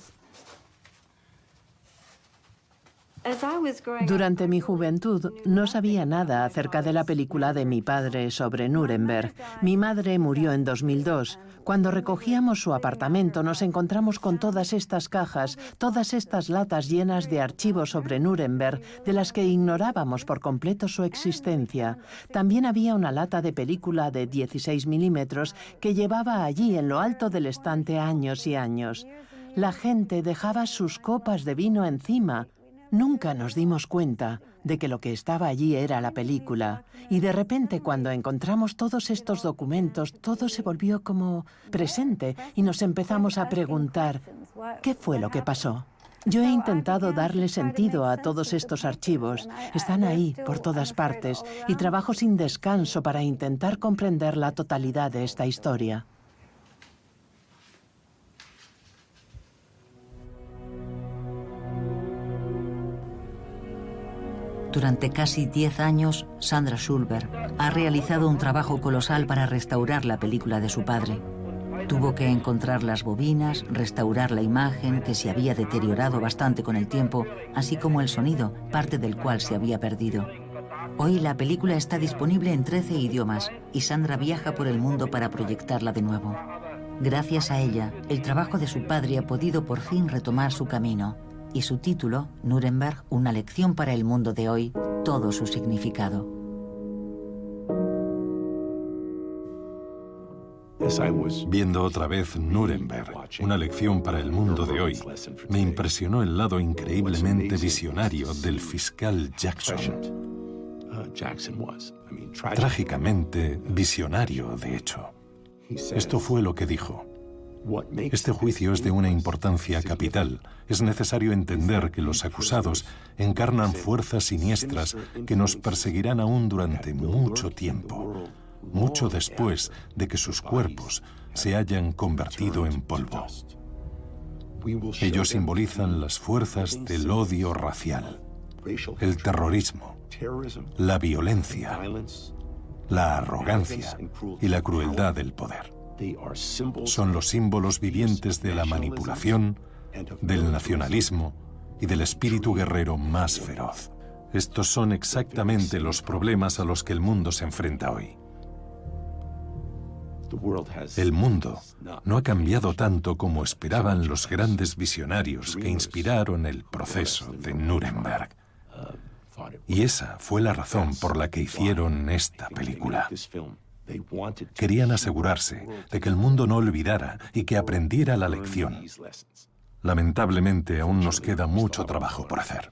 Durante mi juventud no sabía nada acerca de la película de mi padre sobre Nuremberg. Mi madre murió en 2002. Cuando recogíamos su apartamento nos encontramos con todas estas cajas, todas estas latas llenas de archivos sobre Nuremberg, de las que ignorábamos por completo su existencia. También había una lata de película de 16 milímetros que llevaba allí en lo alto del estante años y años. La gente dejaba sus copas de vino encima. Nunca nos dimos cuenta de que lo que estaba allí era la película. Y de repente, cuando encontramos todos estos documentos, todo se volvió como presente y nos empezamos a preguntar, ¿qué fue lo que pasó? Yo he intentado darle sentido a todos estos archivos. Están ahí, por todas partes, y trabajo sin descanso para intentar comprender la totalidad de esta historia. Durante casi 10 años, Sandra Schulberg ha realizado un trabajo colosal para restaurar la película de su padre. Tuvo que encontrar las bobinas, restaurar la imagen, que se había deteriorado bastante con el tiempo, así como el sonido, parte del cual se había perdido. Hoy la película está disponible en 13 idiomas y Sandra viaja por el mundo para proyectarla de nuevo. Gracias a ella, el trabajo de su padre ha podido por fin retomar su camino. Y su título, Nuremberg, una lección para el mundo de hoy, todo su significado. Viendo otra vez Nuremberg, una lección para el mundo de hoy, me impresionó el lado increíblemente visionario del fiscal Jackson. Trágicamente visionario, de hecho. Esto fue lo que dijo. Este juicio es de una importancia capital. Es necesario entender que los acusados encarnan fuerzas siniestras que nos perseguirán aún durante mucho tiempo, mucho después de que sus cuerpos se hayan convertido en polvo. Ellos simbolizan las fuerzas del odio racial, el terrorismo, la violencia, la arrogancia y la crueldad del poder. Son los símbolos vivientes de la manipulación, del nacionalismo y del espíritu guerrero más feroz. Estos son exactamente los problemas a los que el mundo se enfrenta hoy. El mundo no ha cambiado tanto como esperaban los grandes visionarios que inspiraron el proceso de Nuremberg. Y esa fue la razón por la que hicieron esta película. Querían asegurarse de que el mundo no olvidara y que aprendiera la lección. Lamentablemente, aún nos queda mucho trabajo por hacer.